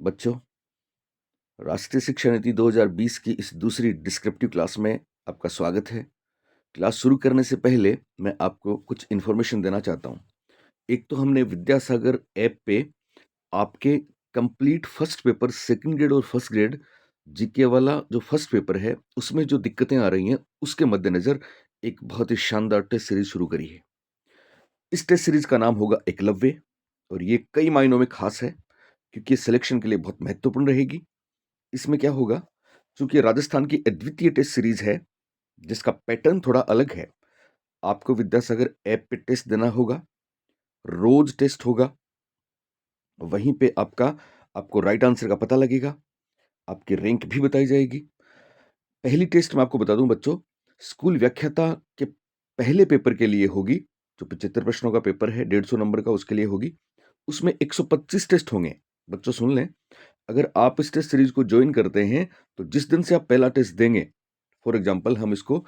बच्चों, राष्ट्रीय शिक्षा नीति 2020 की इस दूसरी डिस्क्रिप्टिव क्लास में आपका स्वागत है। क्लास शुरू करने से पहले मैं आपको कुछ इन्फॉर्मेशन देना चाहता हूँ। एक तो हमने विद्यासागर ऐप पे आपके complete first paper second grade और फर्स्ट ग्रेड जीके वाला जो फर्स्ट पेपर है, उसमें जो दिक्कतें आ रही हैं, उसके मद्देनज़र एक बहुत ही शानदार टेस्ट सीरीज शुरू करी है। इस टेस्ट सीरीज का नाम होगा एकलव्य और ये कई मायनों में खास है क्योंकि सिलेक्शन के लिए बहुत महत्वपूर्ण रहेगी। इसमें क्या होगा, चूंकि राजस्थान की अद्वितीय टेस्ट सीरीज है जिसका पैटर्न थोड़ा अलग है, आपको विद्यासागर ऐप पे टेस्ट देना होगा, रोज टेस्ट होगा। वहीं पे आपको राइट आंसर का पता लगेगा, आपकी रैंक भी बताई जाएगी। पहली टेस्ट मैं आपको बता दूं बच्चों, स्कूल व्याख्याता के पहले पेपर के लिए होगी, जो 75 प्रश्नों का पेपर है, 150 नंबर का, उसके लिए होगी। उसमें 125 टेस्ट होंगे। बच्चों सुन लें, अगर आप इस टेस्ट सीरीज को ज्वाइन करते हैं तो जिस दिन से आप पहला टेस्ट देंगे, फॉर एग्जाम्पल हम इसको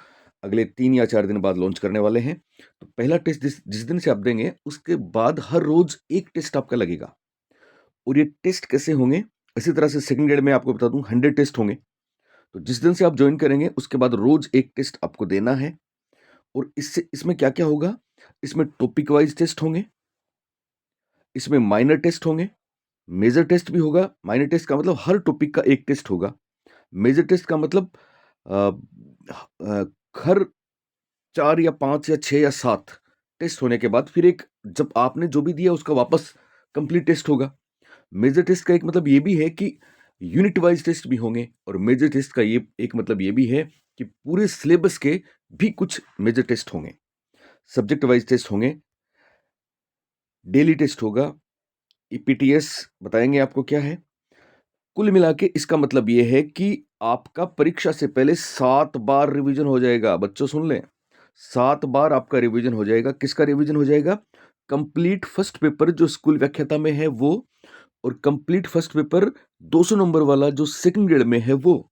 अगले 3 या 4 दिन बाद लॉन्च करने वाले हैं, तो पहला टेस्ट जिस जिस दिन से आप देंगे उसके बाद हर रोज एक टेस्ट आपका लगेगा। और ये टेस्ट कैसे होंगे, इसी तरह से सेकंड ग्रेड में आपको बता दूं 100 टेस्ट होंगे। तो जिस दिन से आप ज्वाइन करेंगे उसके बाद रोज एक टेस्ट आपको देना है। और इसमें क्या क्या होगा, इसमें टॉपिक वाइज टेस्ट होंगे, इसमें माइनर टेस्ट होंगे, मेजर टेस्ट भी होगा। माइनर टेस्ट का मतलब हर टॉपिक का एक टेस्ट होगा। मेजर टेस्ट का मतलब अ, हर 4 या 5 या 6 या 7 टेस्ट होने के बाद फिर एक, जब आपने जो भी दिया उसका वापस कंप्लीट टेस्ट होगा। मेजर टेस्ट का एक मतलब ये भी है कि यूनिट वाइज टेस्ट भी होंगे, और मेजर टेस्ट का ये एक मतलब ये भी है कि पूरे सिलेबस के भी कुछ मेजर टेस्ट होंगे। सब्जेक्ट वाइज टेस्ट होंगे, डेली टेस्ट होगा, ईपीटीएस बताएंगे आपको क्या है। कुल मिला के इसका मतलब ये है कि आपका परीक्षा से पहले 7 बार रिवीजन हो जाएगा। बच्चों सुन लें, 7 बार आपका रिवीजन हो जाएगा। किसका रिवीजन हो जाएगा? कंप्लीट फर्स्ट पेपर जो स्कूल व्याख्याता में है वो, और कंप्लीट फर्स्ट पेपर 200 नंबर वाला जो सेकंड ग्रेड में है वो।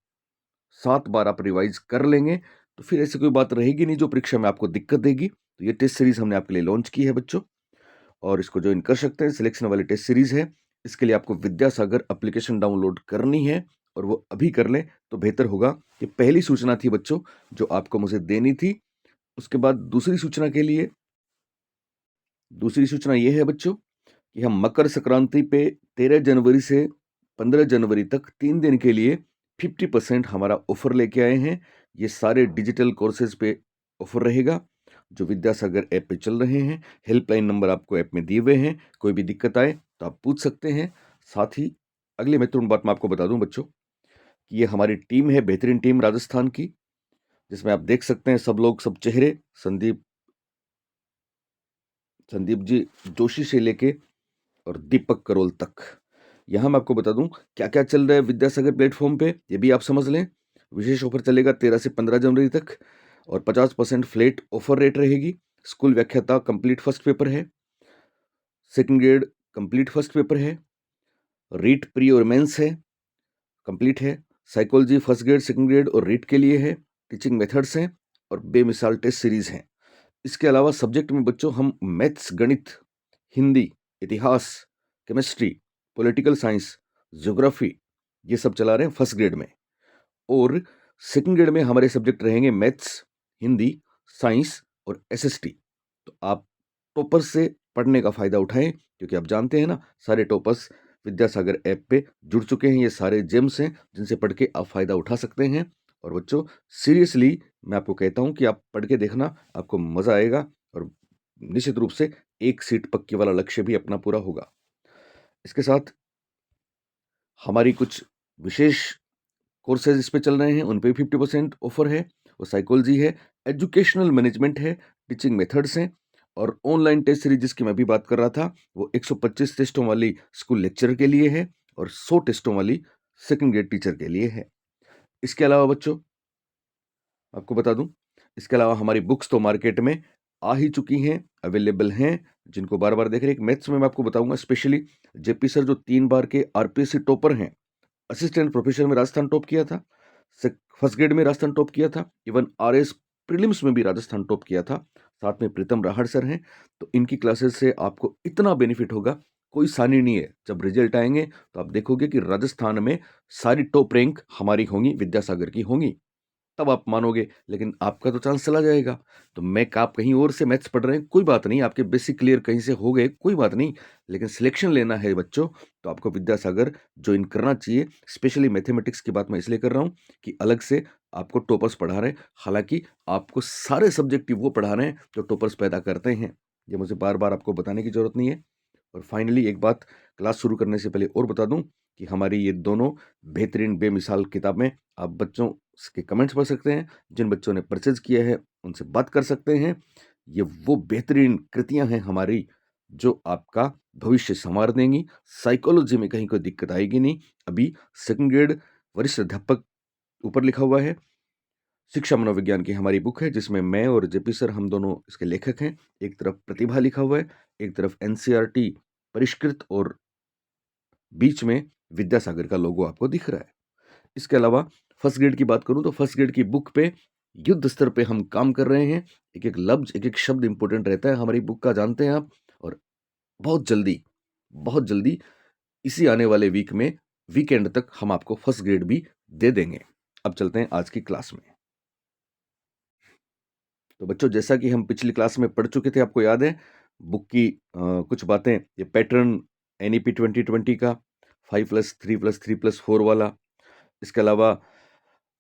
7 बार आप रिवाइज कर लेंगे तो फिर ऐसी कोई बात रहेगी नहीं जो परीक्षा में आपको दिक्कत देगी। तो ये टेस्ट सीरीज हमने आपके लिए लॉन्च की है बच्चों, और इसको ज्वाइन कर सकते हैं। सिलेक्शन वाली टेस्ट सीरीज है। इसके लिए आपको विद्यासागर एप्लीकेशन डाउनलोड करनी है, और वो अभी कर लें तो बेहतर होगा। ये पहली सूचना थी बच्चों जो आपको मुझे देनी थी। उसके बाद दूसरी सूचना ये है बच्चों कि हम मकर संक्रांति पे 13 जनवरी से 15 जनवरी तक 3 दिन के लिए 50% हमारा ऑफर लेके आए हैं। ये सारे डिजिटल कोर्सेज पे ऑफर रहेगा जो विद्यासागर ऐप पे चल रहे हैं। हेल्पलाइन नंबर आपको ऐप में दिए हुए हैं, कोई भी दिक्कत आए तो आप पूछ सकते हैं। साथ ही अगली महत्वपूर्ण बात मैं आपको बता दूं बच्चों कि ये हमारी टीम है, बेहतरीन टीम राजस्थान की, जिसमें आप देख सकते हैं सब लोग, सब चेहरे, संदीप जी जोशी से लेके और दीपक करोल तक। यहाँ मैं आपको बता दूं क्या क्या चल रहा है विद्यासागर प्लेटफॉर्म पे, ये भी आप समझ लें। विशेष ऑफर चलेगा 13 से 15 जनवरी तक, और 50% फ्लैट ऑफर रेट रहेगी। स्कूल व्याख्याता कंप्लीट फर्स्ट पेपर है, second grade complete first paper है, रीट प्री और मेंस है, कंप्लीट है। Psychology first grade second grade और रीट के लिए है। टीचिंग मेथड्स हैं और बेमिसाल टेस्ट सीरीज हैं। इसके अलावा सब्जेक्ट में बच्चों हम मैथ्स, गणित, हिंदी, इतिहास, केमिस्ट्री, पॉलिटिकल साइंस, ज्योग्राफी, ये सब चला रहे हैं फर्स्ट ग्रेड में। और सेकंड ग्रेड में हमारे सब्जेक्ट रहेंगे मैथ्स, हिंदी, साइंस और एसएसटी। तो आप टॉपर्स से पढ़ने का फ़ायदा उठाएं, क्योंकि आप जानते हैं ना, सारे टॉपर्स विद्यासागर ऐप पे जुड़ चुके हैं। ये सारे जेम्स हैं जिनसे पढ़ के आप फ़ायदा उठा सकते हैं। और बच्चों सीरियसली मैं आपको कहता हूं कि आप पढ़ के देखना, आपको मज़ा आएगा, और निश्चित रूप से एक सीट पक्की वाला लक्ष्य भी अपना पूरा होगा। इसके साथ हमारी कुछ विशेष कोर्सेज इस पे चल रहे हैं, उन पे 50% ऑफर है। वो साइकोलॉजी है, एजुकेशनल मैनेजमेंट है, टीचिंग मेथड्स हैं, और ऑनलाइन टेस्ट सीरीज जिसकी मैं भी बात कर रहा था वो 125 टेस्टों वाली स्कूल लेक्चर के लिए है, और 100 टेस्टों वाली सेकंड ग्रेड टीचर के लिए है। इसके अलावा बच्चों आपको बता दूं, इसके अलावा हमारी बुक्स तो मार्केट में आ ही चुकी हैं, अवेलेबल हैं, जिनको बार बार देख रहे हैं। मैथ्स में मैं आपको बताऊंगा स्पेशली जेपी सर जो 3 बार के आरपीएससी टॉपर हैं, असिस्टेंट प्रोफेसर में राजस्थान टॉप किया था, फर्स्ट ग्रेड में राजस्थान टॉप किया था, इवन आरएस प्रीलिम्स में भी राजस्थान टॉप किया था। साथ में प्रीतम राहड़ सर हैं। तो इनकी क्लासेस से आपको इतना बेनिफिट होगा कोई सानी नहीं है। जब रिजल्ट आएंगे तो आप देखोगे कि राजस्थान में सारी टॉप रैंक हमारी होंगी, विद्यासागर की होंगी, तब आप मानोगे। लेकिन आपका तो चांस चला जाएगा। तो मैं आप कहीं और से मैथ्स पढ़ रहे हैं, कोई बात नहीं, आपके बेसिक क्लियर कहीं से हो गए, कोई बात नहीं, लेकिन सिलेक्शन लेना है बच्चों, तो आपको विद्यासागर ज्वाइन करना चाहिए। स्पेशली मैथमेटिक्स की बात मैं इसलिए कर रहा हूँ कि अलग से आपको टॉपर्स पढ़ा रहे हैं, हालांकि आपको सारे सब्जेक्टिव वो पढ़ा रहे हैं जो टॉपर्स पैदा करते हैं। ये मुझे बार बार आपको बताने की जरूरत नहीं है। और फाइनली एक बात क्लास शुरू करने से पहले और बता दूं कि हमारी ये दोनों बेहतरीन बेमिसाल किताबें आप बच्चों के कमेंट्स पढ़ सकते हैं। जिन बच्चों ने परचेज किया है उनसे बात कर सकते हैं। ये वो बेहतरीन कृतियां हैं हमारी जो आपका भविष्य संवार देंगी। साइकोलॉजी में कहीं कोई दिक्कत आएगी नहीं। अभी सेकंड ग्रेड वरिष्ठ अध्यापक ऊपर लिखा हुआ है। शिक्षा मनोविज्ञान की हमारी बुक है जिसमें मैं और जेपी सर हम दोनों इसके लेखक हैं। एक तरफ प्रतिभा लिखा हुआ है, एक तरफ एनसीईआरटी परिष्कृत, और बीच में विद्यासागर का लोगो आपको दिख रहा है। इसके अलावा फर्स्ट ग्रेड की बात करूं तो फर्स्ट ग्रेड की बुक पे युद्ध स्तर पे हम काम कर रहे हैं। एक एक लफ्ज, एक एक शब्द इंपॉर्टेंट रहता है हमारी बुक का, जानते हैं आप। और बहुत जल्दी, बहुत जल्दी इसी आने वाले वीक में, वीकेंड तक हम आपको फर्स्ट ग्रेड भी दे देंगे। अब चलते हैं आज की क्लास में। तो बच्चों, जैसा कि हम पिछली क्लास में पढ़ चुके थे, आपको याद है बुक की कुछ बातें, ये पैटर्न एनईपी 2020 का 5+3+3+4 वाला। इसके अलावा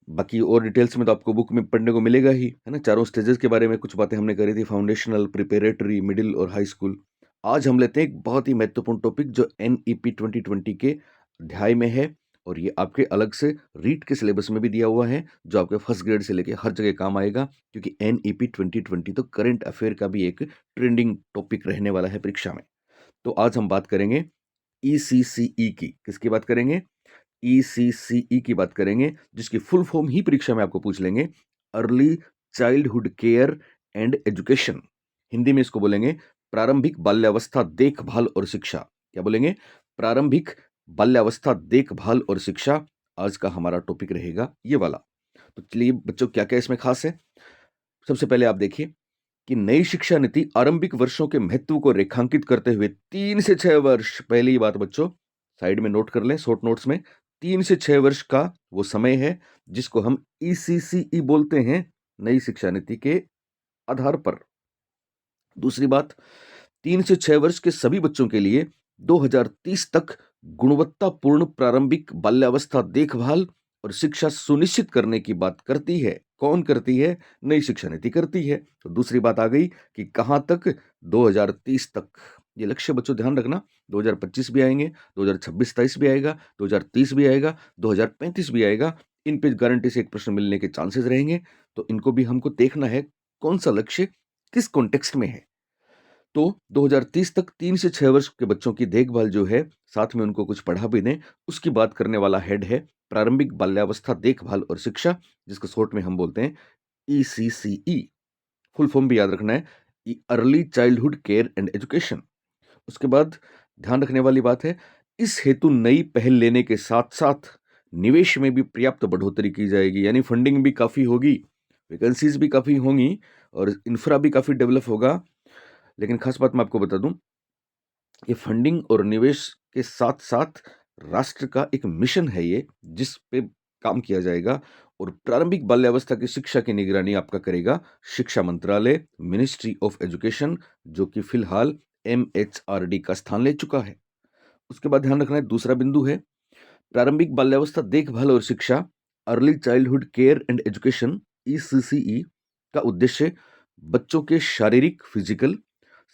बाकी और डिटेल्स में तो आपको बुक में पढ़ने को मिलेगा ही, है ना। चारों स्टेजेस के बारे में कुछ बातें हमने करी थी, फाउंडेशनल, प्रिपेरेटरी, मिडिल और हाई स्कूल। आज हम लेते हैं एक बहुत ही महत्वपूर्ण टॉपिक जो एनईपी 2020 के अध्याय में है, और ये आपके अलग से रीट के सिलेबस में भी दिया हुआ है, जो आपके फर्स्ट ग्रेड से लेके हर जगह काम आएगा, क्योंकि एनईपी 2020 तो करंट अफेयर का भी एक ट्रेंडिंग टॉपिक रहने वाला है परीक्षा में। तो आज हम बात करेंगे ईसीसीई की। किसकी बात करेंगे? ईसीसीई की बात करेंगे, जिसकी फुल फॉर्म ही परीक्षा में आपको पूछ लेंगे, early childhood care and education. Hindi में इसको बोलेंगे प्रारंभिक बाल्यावस्था देखभाल और शिक्षा। क्या बोलेंगे? प्रारंभिक बाल्यावस्था देखभाल और शिक्षा। आज का हमारा टॉपिक रहेगा ये वाला। तो चलिए बच्चों, क्या क्या इसमें खास है। सबसे पहले आप देखिए कि नई शिक्षा नीति आरंभिक वर्षों के महत्व को रेखांकित करते हुए 3 से 6 वर्ष, पहली बात बच्चों साइड में नोट कर लें, शॉर्ट नोट्स में, 3 से 6 वर्ष का वो समय है जिसको हम ईसीसीई बोलते हैं, नई शिक्षा नीति के आधार पर। दूसरी बात, 3 से 6 वर्ष के सभी बच्चों के लिए 2030 तक गुणवत्तापूर्ण प्रारंभिक बाल्यावस्था देखभाल और शिक्षा सुनिश्चित करने की बात करती है। कौन करती है? नई शिक्षा नीति करती है। तो दूसरी बात आ गई कि कहां तक? 2030 तक। ये लक्ष्य बच्चों ध्यान रखना, 2025 भी आएंगे, 2026-27 भी आएगा, 2030 भी आएगा, 2035 भी आएगा। इन पे गारंटी से एक प्रश्न मिलने के चांसेस रहेंगे। तो इनको भी हमको देखना है कौन सा लक्ष्य किस कॉन्टेक्स्ट में है। तो 2030 तक 3 से 6 वर्ष के बच्चों की देखभाल जो है, साथ में उनको कुछ पढ़ा भी दें, उसकी बात करने वाला हेड है प्रारंभिक बाल्यावस्था देखभाल और शिक्षा, जिसको शॉर्ट में हम बोलते हैं ईसीसीई। फुल फॉर्म भी याद रखना है, early childhood care and education. उसके बाद ध्यान रखने वाली बात है, इस हेतु नई पहल लेने के साथ साथ निवेश में भी पर्याप्त बढ़ोतरी की जाएगी, यानी फंडिंग भी काफ़ी होगी, वैकेंसीज भी काफ़ी होंगी, और इंफ्रा भी काफ़ी डेवलप होगा। लेकिन खास बात मैं आपको बता दूं, ये फंडिंग और निवेश के साथ साथ राष्ट्र का एक मिशन है ये, जिस पे काम किया जाएगा। और प्रारंभिक बाल्यावस्था की शिक्षा की निगरानी आपका करेगा शिक्षा मंत्रालय, मिनिस्ट्री ऑफ एजुकेशन, जो कि फिलहाल एमएचआरडी का स्थान ले चुका है। उसके बाद ध्यान रखना है, दूसरा बिंदु है प्रारंभिक बाल्यावस्था देखभाल और शिक्षा, early childhood care and education, ECCE का उद्देश्य बच्चों के शारीरिक फिजिकल,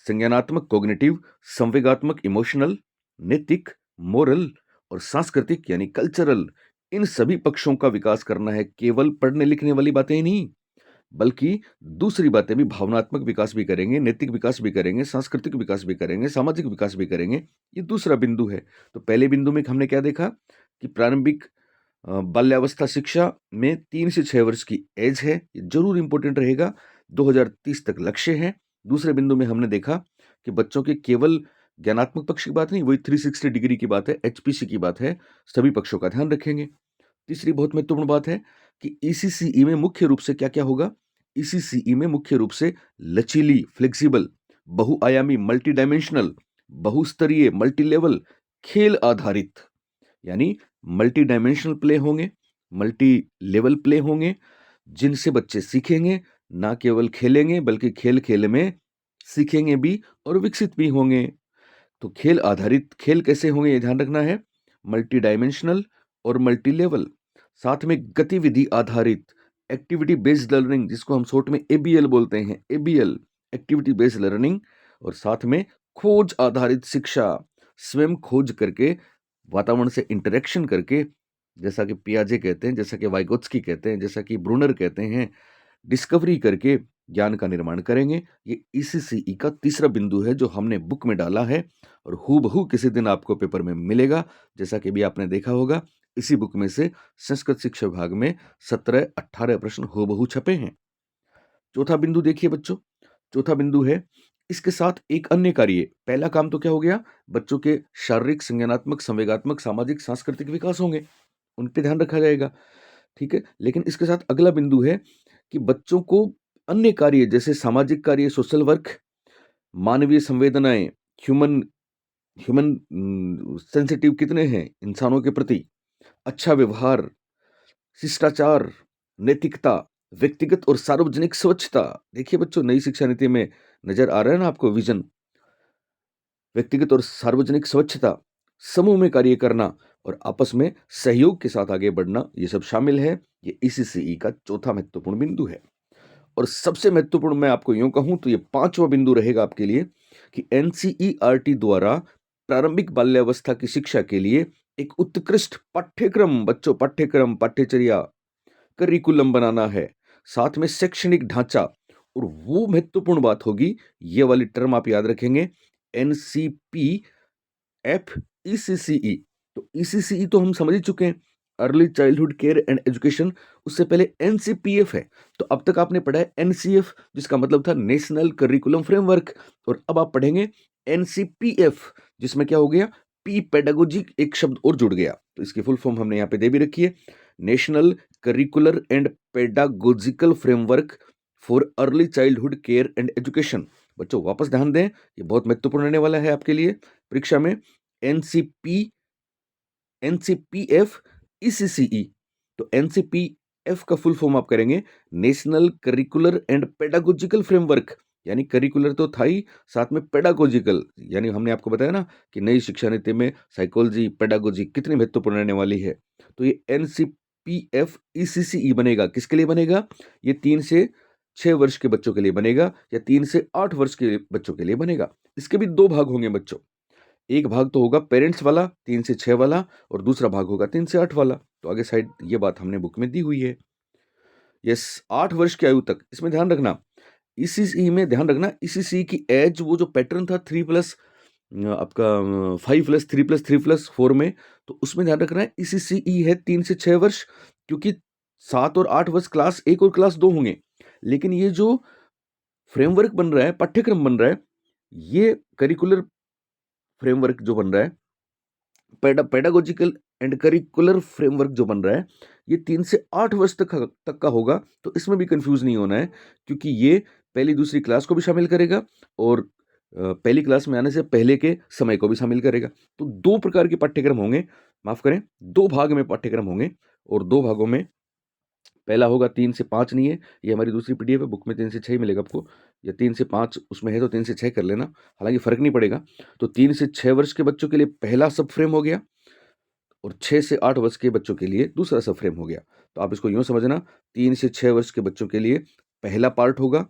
संज्ञानात्मक कॉग्निटिव, संवेगात्मक इमोशनल, नैतिक मोरल और सांस्कृतिक यानी कल्चरल, इन सभी पक्षों का विकास करना है। केवल पढ़ने लिखने वाली बातें ही नहीं, बल्कि दूसरी बातें भी, भावनात्मक विकास भी करेंगे, नैतिक विकास भी करेंगे, सांस्कृतिक विकास भी करेंगे, सामाजिक विकास भी करेंगे। ये दूसरा बिंदु है। तो पहले बिंदु में हमने क्या देखा कि प्रारंभिक बाल्यावस्था शिक्षा में 3 से 6 वर्ष की एज है, ये जरूर इंपॉर्टेंट रहेगा। 2030 तक लक्ष्य है। दूसरे बिंदु में हमने देखा कि बच्चों के केवल ज्ञानात्मक पक्ष की बात नहीं, वही 360 डिग्री की बात है, एचपीसी की बात है, सभी पक्षों का ध्यान रखेंगे। तीसरी बहुत महत्वपूर्ण बात है कि ईसीसीई में मुख्य रूप से क्या क्या होगा। ईसीसीई में मुख्य रूप से लचीली, फ्लेक्सिबल, बहुआयामी, मल्टी डायमेंशनल बहुस्तरीय मल्टी लेवल खेल आधारित, यानी मल्टी डायमेंशनल प्ले होंगे, मल्टी लेवल प्ले होंगे, जिनसे बच्चे सीखेंगे, ना केवल खेलेंगे बल्कि खेल खेल में सीखेंगे भी और विकसित भी होंगे। तो खेल आधारित खेल कैसे होंगे ये ध्यान रखना है, मल्टी डायमेंशनल और मल्टी लेवल। साथ में गतिविधि आधारित एक्टिविटी बेस्ड लर्निंग, जिसको हम शॉर्ट में एबीएल बोलते हैं, एबीएल एक्टिविटी बेस्ड लर्निंग। और साथ में खोज आधारित शिक्षा, स्वयं खोज करके, वातावरण से इंटरेक्शन करके, जैसा कि पियाजे कहते हैं, जैसा कि वाइगोत्स्की कहते हैं, जैसा कि ब्रूनर कहते हैं, डिस्कवरी करके ज्ञान का निर्माण करेंगे। ये ईसीसीई का तीसरा बिंदु है जो हमने बुक में डाला है और हूबहू किसी दिन आपको पेपर में मिलेगा। जैसा कि भी आपने देखा होगा, इसी बुक में से संस्कृत शिक्षा विभाग में 17-18 प्रश्न हूबहू छपे हैं। चौथा बिंदु देखिए बच्चों, चौथा बिंदु है इसके साथ एक अन्य कार्य। पहला काम तो क्या हो गया, बच्चों के शारीरिक, संज्ञानात्मक, संवेगात्मक, सामाजिक, सांस्कृतिक विकास होंगे, उन पे ध्यान रखा जाएगा, ठीक है। लेकिन इसके साथ अगला बिंदु है कि बच्चों को अन्य कार्य जैसे सामाजिक कार्य, सोशल वर्क, मानवीय संवेदनाएं, ह्यूमन ह्यूमन सेंसिटिव कितने हैं इंसानों के प्रति, अच्छा व्यवहार, शिष्टाचार, नैतिकता, व्यक्तिगत और सार्वजनिक स्वच्छता। देखिए बच्चों, नई शिक्षा नीति में नजर आ रहा है ना आपको विजन, व्यक्तिगत और सार्वजनिक स्वच्छता, समूह में कार्य करना और आपस में सहयोग के साथ आगे बढ़ना, ये सब शामिल है। ये ईसीसीई का चौथा महत्वपूर्ण बिंदु है। और सबसे महत्वपूर्ण मैं आपको यूं कहूं तो ये पांचवा बिंदु रहेगा आपके लिए कि एनसीईआरटी द्वारा प्रारंभिक बाल्यावस्था की शिक्षा के लिए एक उत्कृष्ट पाठ्यक्रम, बच्चों पाठ्यक्रम, पाठ्यचर्या, करिकुलम बनाना है। साथ में शैक्षणिक ढांचा, और वो महत्वपूर्ण बात होगी, ये वाली टर्म आप याद रखेंगे, एनसीपी एफ ईसीसीई। तो ईसीसीई तो हम समझ ही चुके हैं, early childhood care and education. उससे पहले एनसीपीएफ है, तो अब तक आपने पढ़ा है एनसीएफ, जिसका मतलब था नेशनल करिकुलम फ्रेमवर्क। और अब आप पढ़ेंगे एनसीपीएफ, जिसमें क्या हो गया, पी पेडागोजी एक शब्द और जुड़ गया। तो इसकी फुल फॉर्म हमने यहाँ पे दे भी रखी है, national curricular and pedagogical framework for early childhood care and education. बच्चों वापस ध्यान दें, ये बहुत महत्वपूर्ण रहने वाला है आपके लिए परीक्षा में। NCP NCPF ECCE. तो एनसीपीएफ का फुल फॉर्म आप करेंगे national curricular and pedagogical framework, यानी करिकुलर तो था ही, साथ में पेडागोजिकल, यानी हमने आपको बताया ना कि नई शिक्षा नीति में साइकोलॉजी, पेडागोजी कितनी महत्वपूर्ण रहने वाली है। तो ये एनसीपीएफ ईसीसीई बनेगा, किसके लिए बनेगा, ये 3 से 6 वर्ष के बच्चों के लिए बनेगा या 3 से 8 वर्ष के बच्चों के लिए बनेगा। इसके भी 2 भाग होंगे बच्चों, एक भाग तो होगा पेरेंट्स वाला 3 से 6 वाला, और दूसरा भाग होगा 3 से 8 वाला। तो आगे साइड ये बात हमने बुक में दी हुई है। यस, 8 वर्ष की आयु तक इसमें ध्यान रखना, ईसीसी में ध्यान रखना, ईसीसी की एज, वो जो पैटर्न था 3 प्लस आपका 5 प्लस 3 प्लस 3 प्लस 4 में, तो उसमें ध्यान रखना है ईसीसीई है 3 से 6 वर्ष, क्योंकि 7 और 8 वर्ष क्लास 1 और क्लास 2 होंगे। लेकिन ये जो फ्रेमवर्क बन रहा है, पाठ्यक्रम बन रहा है, ये करिकुलर फ्रेमवर्क जो बन रहा है, पेडागोजिकल एंड करिकुलर फ्रेमवर्क जो बन रहा है, ये 3 से 8 वर्ष तक का होगा। तो इसमें भी कंफ्यूज नहीं होना है, क्योंकि ये पहली दूसरी क्लास को भी शामिल करेगा और पहली क्लास में आने से पहले के समय को भी शामिल करेगा। तो 2 प्रकार के पाठ्यक्रम होंगे, माफ करें, 2 भाग में पाठ्यक्रम होंगे, और 2 भागों में पहला होगा 3 से 5 नहीं है, ये हमारी दूसरी पीडीएफ है, बुक में 3 से 6 ही मिलेगा आपको, या 3 से 5 उसमें है तो 3 से 6 कर लेना, हालांकि फर्क नहीं पड़ेगा। तो 3 से 6 वर्ष के बच्चों के लिए पहला सब फ्रेम हो गया, और 6 से 8 वर्ष के बच्चों के लिए दूसरा सब फ्रेम हो गया। तो आप इसको यूं समझना, 3 से 6 वर्ष के बच्चों के लिए पहला पार्ट होगा,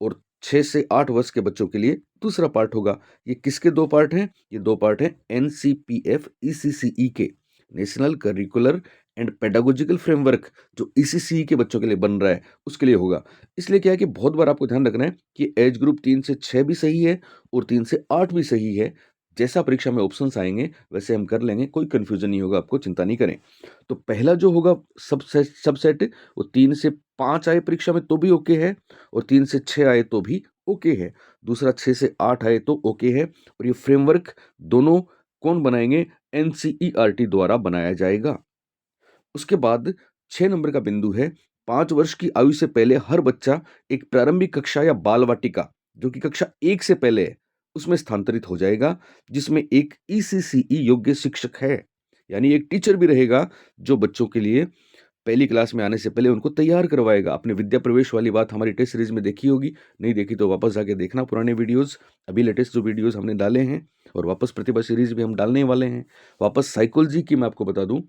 और 6 से 8 वर्ष के बच्चों के लिए दूसरा पार्ट होगा। ये किसके 2 पार्ट हैं, ये 2 पार्ट हैं एनसीपीएफ ईसीसीई के, national curricular and pedagogical framework, जो ईसीसीई के बच्चों के लिए बन रहा है उसके लिए होगा। इसलिए क्या है कि बहुत बार आपको ध्यान रखना है कि एज ग्रुप 3 से 6 भी सही है और 3 से 8 भी सही है। जैसा परीक्षा में ऑप्शंस आएंगे वैसे हम कर लेंगे, कोई कंफ्यूजन नहीं होगा, आपको चिंता नहीं करें। तो पहला जो होगा सबसेट, वो 3 से 5 आए परीक्षा में तो भी ओके है, और 3 से 6 आए तो भी ओके है। दूसरा 6 से 8 आए तो ओके है। और ये फ्रेमवर्क दोनों कौन बनाएंगे, एनसीईआरटी द्वारा बनाया जाएगा। उसके बाद 6 नंबर का बिंदु है, 5 वर्ष की आयु से पहले हर बच्चा एक प्रारंभिक कक्षा या बाल वाटिका, जो कि कक्षा 1 से पहले है, उसमें स्थानांतरित हो जाएगा, जिसमें एक ईसीसीई योग्य शिक्षक है, यानी एक टीचर भी रहेगा जो बच्चों के लिए पहली क्लास में आने से पहले उनको तैयार करवाएगा। आपने विद्या प्रवेश वाली बात हमारी टेस्ट सीरीज में देखी होगी, नहीं देखी तो वापस जाके देखना पुराने वीडियोस, अभी लेटेस्ट जो वीडियोस हमने डाले हैं, और वापस प्रतिभा सीरीज भी हम डालने वाले हैं। वापस साइकोलॉजी की मैं आपको बता दूं,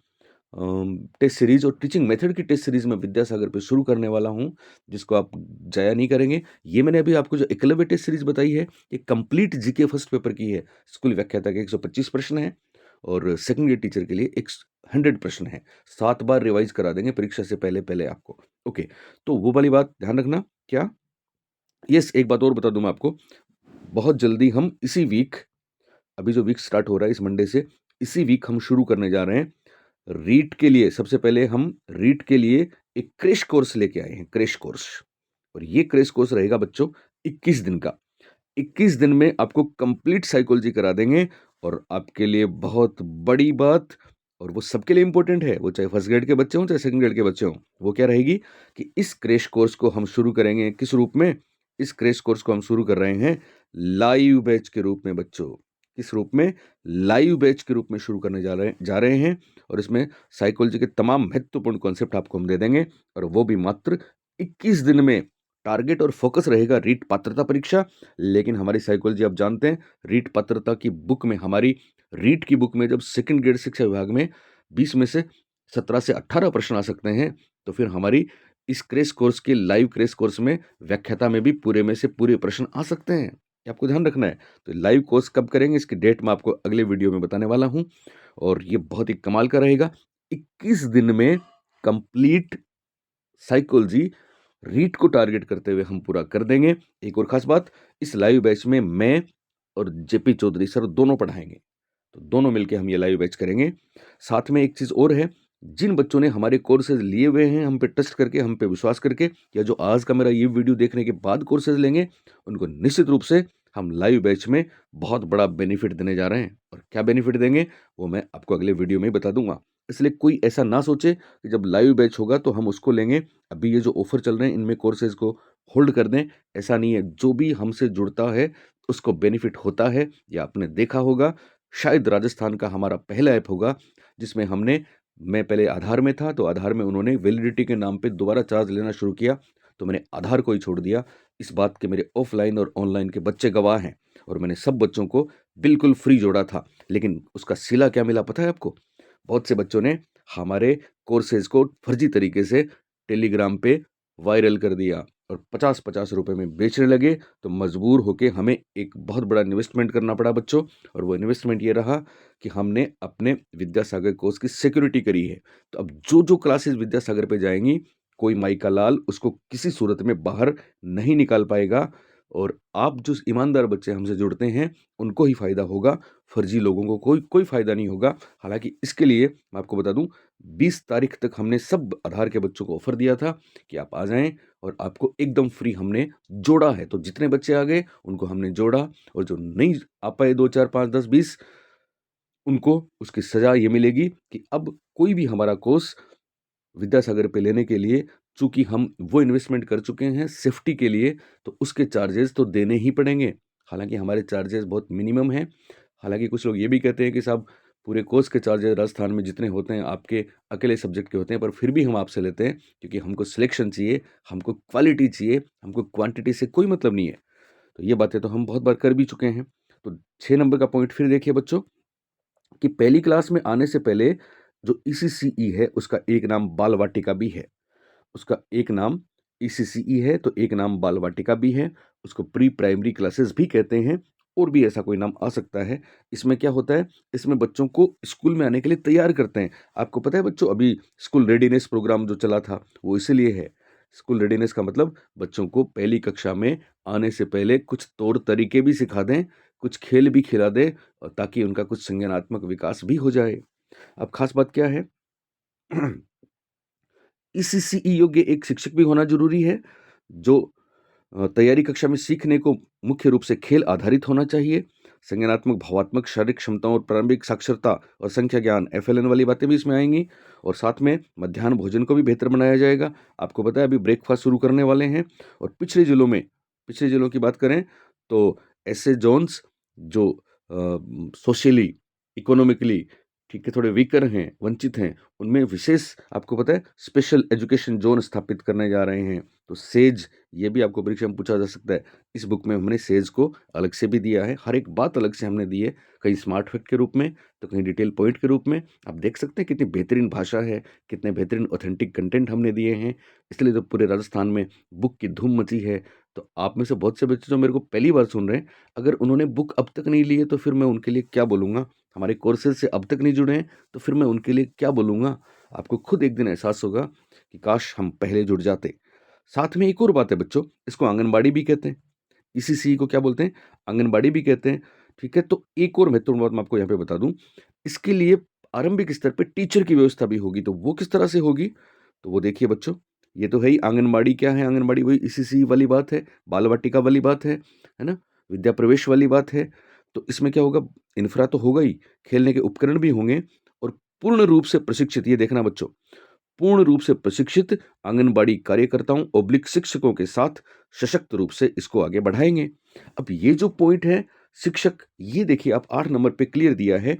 टेस्ट सीरीज और टीचिंग मेथड की टेस्ट सीरीज में विद्यासागर पे शुरू करने वाला हूं, जिसको आप जाया नहीं करेंगे। ये मैंने अभी आपको जो एकलव्य टेस्ट सीरीज बताई है, ये कंप्लीट जीके फर्स्ट पेपर की है। स्कूल व्याख्याता के 125 प्रश्न है, और सेकंड ईयर टीचर के लिए एक 100 प्रश्न है। 7 बार रिवाइज करा देंगे परीक्षा से पहले पहले आपको। ओके, तो वो वाली बात ध्यान रखना। क्या? यस, एक बात और बता दूं मैं आपको, बहुत जल्दी हम इसी वीक, अभी जो वीक स्टार्ट हो रहा है इस मंडे से, इसी वीक हम शुरू करने जा रहे हैं रीट के लिए। सबसे पहले हम रीट के लिए एक क्रैश कोर्स लेके आए हैं, क्रैश कोर्स। और ये क्रैश कोर्स रहेगा बच्चों 21 दिन का। 21 दिन में आपको कंप्लीट साइकोलॉजी करा देंगे, और आपके लिए बहुत बड़ी बात, और वो सबके लिए इंपॉर्टेंट है, वो चाहे फर्स्ट ग्रेड के बच्चे हों चाहे सेकंड ग्रेड के बच्चे हों, वो क्या रहेगी कि इस क्रैश कोर्स को हम शुरू करेंगे किस रूप में? इस क्रैश कोर्स को हम शुरू कर रहे हैं लाइव बैच के रूप में बच्चों। किस रूप में? लाइव बैच के रूप में शुरू करने जा रहे हैं। और इसमें साइकोलॉजी के तमाम महत्वपूर्ण कॉन्सेप्ट आपको हम दे देंगे, और वो भी मात्र 21 दिन में। टारगेट और फोकस रहेगा रीट पात्रता परीक्षा, लेकिन हमारी साइकोलॉजी आप जानते हैं, रीट पात्रता की बुक में, हमारी रीट की बुक में जब सेकंड ग्रेड शिक्षा विभाग में 20 में से 17 से 18 प्रश्न आ सकते हैं, तो फिर हमारी इस क्रैश कोर्स के लाइव क्रैश कोर्स में व्याख्याता में भी पूरे में से पूरे प्रश्न आ सकते हैं। ये आपको ध्यान रखना है। तो लाइव कोर्स कब करेंगे, इसकी डेट मैं आपको अगले वीडियो में बताने वाला हूं, और ये बहुत ही कमाल का रहेगा। 21 दिन में कंप्लीट साइकोलॉजी रीट को टारगेट करते हुए हम पूरा कर देंगे। एक और खास बात, इस लाइव बैच में मैं और जेपी चौधरी सर दोनों पढ़ाएंगे, तो दोनों मिलके हम ये लाइव बैच करेंगे। साथ में एक चीज़ और है, जिन बच्चों ने हमारे कोर्सेज लिए हुए हैं, हम पे ट्रस्ट करके, हम पे विश्वास करके, या जो आज का मेरा ये वीडियो देखने के बाद कोर्सेज लेंगे, उनको निश्चित रूप से हम लाइव बैच में बहुत बड़ा बेनिफिट देने जा रहे हैं। और क्या बेनिफिट देंगे वो मैं आपको अगले वीडियो में ही बता दूंगा। इसलिए कोई ऐसा ना सोचे कि जब लाइव बैच होगा तो हम उसको लेंगे, अभी ये जो ऑफर चल रहे हैं इनमें कोर्सेज को होल्ड कर दें। ऐसा नहीं है, जो भी हमसे जुड़ता है उसको बेनिफिट होता है। या आपने देखा होगा, शायद राजस्थान का हमारा पहला ऐप होगा जिसमें मैं पहले आधार में था, तो आधार में उन्होंने वैलिडिटी के नाम पे दोबारा चार्ज लेना शुरू किया, तो मैंने आधार को ही छोड़ दिया। इस बात के मेरे ऑफलाइन और ऑनलाइन के बच्चे गवाह हैं, और मैंने सब बच्चों को बिल्कुल फ्री जोड़ा था। लेकिन उसका सिला क्या मिला पता है आपको? बहुत से बच्चों ने हमारे कोर्सेज को फर्जी तरीके से टेलीग्राम पे वायरल कर दिया, और 50-50 रुपए में बेचने लगे। तो मजबूर होके हमें एक बहुत बड़ा इन्वेस्टमेंट करना पड़ा बच्चों, और वो इन्वेस्टमेंट ये रहा कि हमने अपने विद्यासागर कोर्स की सिक्योरिटी करी है। तो अब जो जो क्लासेस विद्यासागर पे जाएंगी, कोई माई का लाल उसको किसी सूरत में बाहर नहीं निकाल पाएगा, और आप जो ईमानदार बच्चे हमसे जुड़ते हैं उनको ही फायदा होगा, फर्जी लोगों को कोई कोई फायदा नहीं होगा। हालांकि इसके लिए मैं आपको बता दूं, 20 तारीख तक हमने सब आधार के बच्चों को ऑफर दिया था कि आप आ जाएं, और आपको एकदम फ्री हमने जोड़ा है। तो जितने बच्चे आ गए उनको हमने जोड़ा, और जो नहीं आ पाए 2 4 5 10 20, उनको उसकी सजा ये मिलेगी कि अब कोई भी हमारा कोर्स विद्यासागर पे लेने के लिए, चूंकि हम वो इन्वेस्टमेंट कर चुके हैं सेफ्टी के लिए, तो उसके चार्जेस तो देने ही पड़ेंगे। हालांकि हमारे चार्जेस बहुत मिनिमम हैं। हालांकि कुछ लोग ये भी कहते हैं कि साहब, पूरे कोर्स के चार्जेस राजस्थान में जितने होते हैं आपके अकेले सब्जेक्ट के होते हैं, पर फिर भी हम आपसे लेते हैं क्योंकि हमको सिलेक्शन चाहिए, हमको क्वालिटी चाहिए, हमको क्वांटिटी से कोई मतलब नहीं है। तो ये बातें तो हम बहुत बार कर भी चुके हैं। तो 6 नंबर का पॉइंट फिर देखिए बच्चों, कि पहली क्लास में आने से पहले जो ईसीसीई है उसका एक नाम बाल वाटिका भी है। उसका एक नाम ईसीसीई है, तो एक नाम बाल वाटिका भी है। उसको प्री प्राइमरी क्लासेस भी कहते हैं, और भी ऐसा कोई नाम आ सकता है। इसमें क्या होता है, इसमें बच्चों को स्कूल में आने के लिए तैयार करते हैं। आपको पता है बच्चों, अभी स्कूल रेडीनेस प्रोग्राम जो चला था वो इसलिए है। स्कूल रेडीनेस का मतलब बच्चों को पहली कक्षा में आने से पहले कुछ तौर तरीके भी सिखा दें, कुछ खेल भी खिला दें, और ताकि उनका कुछ संज्ञानात्मक विकास भी हो जाए। अब खास बात क्या है, ईसीसीई योग्य एक शिक्षक भी होना जरूरी है, जो तैयारी कक्षा में सीखने को मुख्य रूप से खेल आधारित होना चाहिए। संज्ञानात्मक, भावात्मक, शारीरिक क्षमताओं और प्रारंभिक साक्षरता और संख्या ज्ञान, एफएलएन वाली बातें भी इसमें आएंगी। और साथ में मध्याह्न भोजन को भी बेहतर बनाया जाएगा। आपको पता है अभी ब्रेकफास्ट शुरू करने वाले हैं। और पिछले जिलों की बात करें तो एसए जोन्स जो सोशली, इकोनॉमिकली ठीक है, थोड़े वीकर हैं, वंचित हैं, उनमें विशेष आपको पता है स्पेशल एजुकेशन ज़ोन स्थापित करने जा रहे हैं। तो सेज ये भी आपको परीक्षा में पूछा जा सकता है। इस बुक में हमने सेज को अलग से भी दिया है, हर एक बात अलग से हमने दी है, कहीं स्मार्ट फैक्ट के रूप में, तो कहीं डिटेल पॉइंट के रूप में। आप देख सकते हैं कितनी बेहतरीन भाषा है, कितने बेहतरीन ऑथेंटिक कंटेंट हमने दिए हैं, इसलिए तो पूरे राजस्थान में बुक की धूम मची है। तो आप में से बहुत से बच्चे जो मेरे को पहली बार सुन रहे हैं, अगर उन्होंने बुक अब तक नहीं ली है तो फिर मैं उनके लिए क्या बोलूँगा? हमारे कोर्सेज़ से अब तक नहीं जुड़े हैं, तो फिर मैं उनके लिए क्या बोलूँगा? आपको खुद एक दिन एहसास होगा कि काश हम पहले जुड़ जाते। साथ में एक और बात है बच्चों, इसको आंगनबाड़ी भी कहते हैं। ईसीसी को क्या बोलते हैं? आंगनबाड़ी भी कहते हैं, ठीक है? तो एक और महत्वपूर्ण बात मैं आपको यहाँ पे बता दूँ, इसके लिए आरंभिक स्तर पे टीचर की व्यवस्था भी होगी, तो वो किस तरह से होगी? तो वो देखिए बच्चों, ये तो है ही। आंगनबाड़ी क्या है? आंगनबाड़ी वही ईसीसी वाली बात है, बाल वाटिका वाली बात है ना? विद्या प्रवेश वाली बात है। तो इसमें क्या होगा? इंफ्रा तो होगा ही, खेलने के उपकरण भी होंगे और पूर्ण रूप से प्रशिक्षित, ये देखना बच्चों, पूर्ण रूप से प्रशिक्षित आंगनबाड़ी कार्यकर्ताओं ओब्लिक शिक्षकों के साथ सशक्त रूप से इसको आगे बढ़ाएंगे। अब ये जो पॉइंट है शिक्षक, ये देखिए आप 8 नंबर पे क्लियर दिया है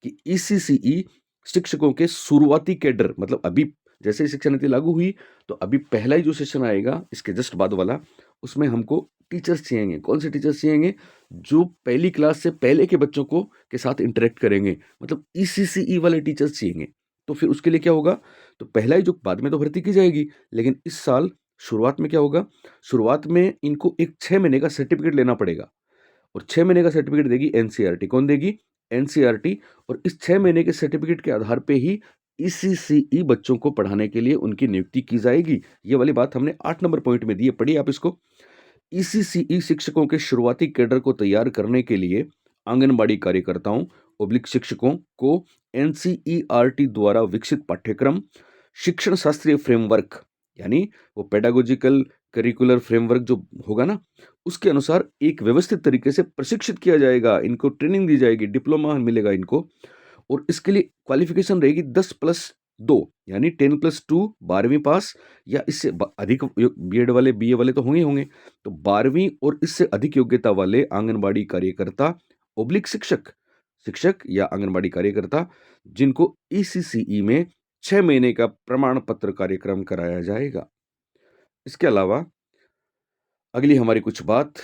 कि ईसीसीई शिक्षकों के शुरुआती कैडर, मतलब अभी जैसे ही शिक्षा नीति लागू हुई तो अभी पहला ही जो सेशन आएगा इसके जस्ट बाद वाला, उसमें हमको टीचर्स चाहिए। कौन से टीचर्स चाहिए? जो पहली क्लास से पहले के बच्चों को के साथ इंटरेक्ट करेंगे, मतलब ईसीसीई वाले टीचर्स चाहिए। तो फिर उसके लिए क्या होगा? तो पहला ही जो बाद में तो भर्ती की जाएगी, लेकिन इस साल शुरुआत में क्या होगा? शुरुआत में इनको एक 6 महीने का सर्टिफिकेट लेना पड़ेगा और 6 महीने का सर्टिफिकेट देगी एनसीईआरटी। कौन देगी? एनसीईआरटी। और इस 6 महीने के सर्टिफिकेट के आधार पे ही ईसीसीई बच्चों को पढ़ाने के लिए उनकी नियुक्ति की जाएगी। ये वाली बात हमने 8 नंबर पॉइंट में दी है, पढ़िए आप इसको। ईसीसीई शिक्षकों के शुरुआती कैडर को तैयार करने के लिए आंगनबाड़ी कार्यकर्ताओं ओब्लिक शिक्षकों को एनसीईआरटी द्वारा विकसित पाठ्यक्रम, शिक्षण शास्त्रीय फ्रेमवर्क, यानी वो पेडागोजिकल करिकुलर फ्रेमवर्क जो होगा ना, उसके अनुसार एक व्यवस्थित तरीके से प्रशिक्षित किया जाएगा। इनको ट्रेनिंग दी जाएगी, डिप्लोमा मिलेगा इनको। और इसके लिए क्वालिफिकेशन रहेगी 10+2, यानी 10+2 12वीं पास या इससे अधिक बीएड वाले बीए वाले तो होंगे ही होंगे। तो 12वीं और इससे अधिक योग्यता वाले आंगनबाड़ी कार्यकर्ता ओब्लिक शिक्षक, शिक्षक या आंगनबाड़ी कार्यकर्ता जिनको ईसीसीई में 6 महीने का प्रमाण पत्र कार्यक्रम कराया जाएगा। इसके अलावा अगली हमारी कुछ बात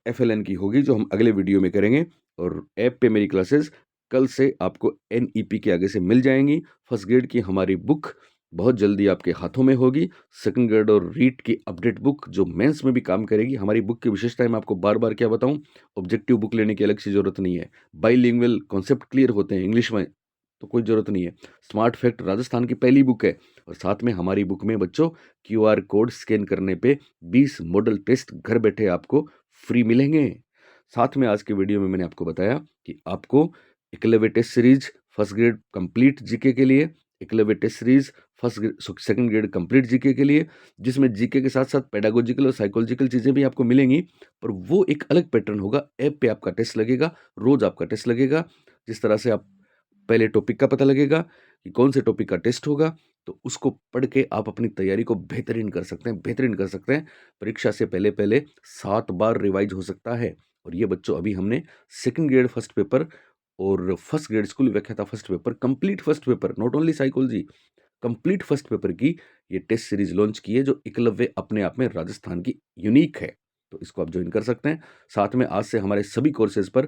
एफएलएन की होगी जो हम अगले वीडियो में करेंगे। और ऐप पे मेरी क्लासेस कल से आपको एनईपी के आगे से मिल जाएंगी। फर्स्ट ग्रेड की हमारी बुक बहुत जल्दी आपके हाथों में होगी। सेकंड ग्रेड और रीट की अपडेट बुक जो मेंस में भी काम करेगी। हमारी बुक की विशेषताएं मैं आपको बार बार क्या बताऊं, ऑब्जेक्टिव बुक लेने की अलग से जरूरत नहीं है। बाईलिंगुअल कॉन्सेप्ट क्लियर होते हैं इंग्लिश में, तो कोई ज़रूरत नहीं है। स्मार्ट फैक्ट राजस्थान की पहली बुक है और साथ में हमारी बुक में बच्चों क्यूआर कोड स्कैन करने पे 20 मॉडल टेस्ट घर बैठे आपको फ्री मिलेंगे। साथ में आज के वीडियो में मैंने आपको बताया कि आपको Eklavya test series first grade complete GK के लिए, Eklavya test series first grade second grade complete GK के लिए, जिसमें जीके के साथ साथ पेडागोजिकल और साइकोलॉजिकल चीज़ें भी आपको मिलेंगी, पर वो एक अलग पैटर्न होगा। ऐप पे आपका टेस्ट लगेगा, रोज़ आपका टेस्ट लगेगा। जिस तरह से आप पहले टॉपिक का पता लगेगा कि कौन से टॉपिक का टेस्ट होगा, तो उसको पढ़ के आप अपनी तैयारी को बेहतरीन कर सकते हैं, बेहतरीन कर सकते हैं। परीक्षा से पहले पहले 7 बार रिवाइज हो सकता है। और ये बच्चों अभी हमने सेकंड ग्रेड फर्स्ट पेपर और फर्स्ट ग्रेड स्कूल व्याख्याता first paper, complete first paper, not only psychology, complete first paper की ये टेस्ट सीरीज लॉन्च की है जो एकलव्य अपने आप में राजस्थान की यूनिक है। तो इसको आप ज्वाइन कर सकते हैं। साथ में आज से हमारे सभी कोर्सेज पर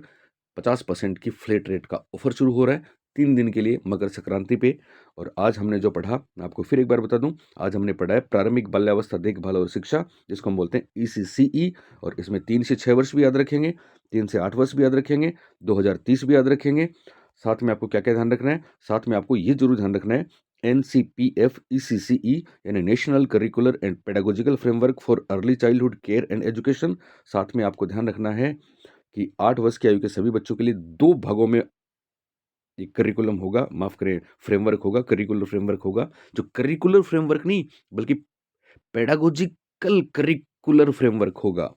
50% की फ्लैट रेट का ऑफर शुरू हो रहा है 3 दिन के लिए मकर संक्रांति पे। और आज हमने जो पढ़ा मैं आपको फिर एक बार बता दूं, आज हमने पढ़ा है प्रारंभिक बाल्यावस्था देखभाल और शिक्षा, जिसको हम बोलते हैं ईसीसीई। और इसमें 3 से 6 वर्ष भी याद रखेंगे, 3 से 8 वर्ष भी याद रखेंगे, 2030 भी याद रखेंगे। साथ में आपको क्या क्या ध्यान रखना है? साथ में आपको ये जरूर ध्यान रखना है, एनसीपीएफ ईसीसीई यानी national curricular and pedagogical framework for early childhood care and education. साथ में आपको ध्यान रखना है कि 8 वर्ष की आयु के सभी बच्चों के लिए 2 भागों में एक करिकुलम होगा, माफ़ करें फ्रेमवर्क होगा, करिकुलर फ्रेमवर्क होगा, जो करिकुलर फ्रेमवर्क नहीं बल्कि पेडागोजिकल करिकुलर फ्रेमवर्क होगा।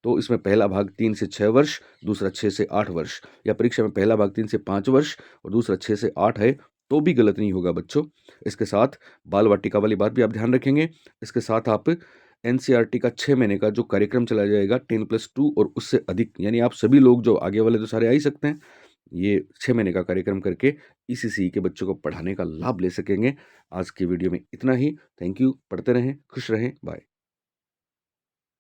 तो इसमें पहला भाग 3 से 6 वर्ष, दूसरा 6 से 8 वर्ष, या परीक्षा में पहला भाग 3 से 5 वर्ष और दूसरा 6 से 8 है, तो भी गलत नहीं होगा बच्चों। इसके साथ बाल वाटिका वाली बात भी आप ध्यान रखेंगे। इसके साथ आप एनसीईआरटी का 6 महीने का जो कार्यक्रम चलाया जाएगा 10+2 और उससे अधिक, यानी आप सभी लोग जो आगे वाले तो सारे आ ही सकते हैं, ये 6 महीने का कार्यक्रम करके ईसीसी के बच्चों को पढ़ाने का लाभ ले सकेंगे। आज की वीडियो में इतना ही। Thank you. पढ़ते रहें, खुश रहें। बाय।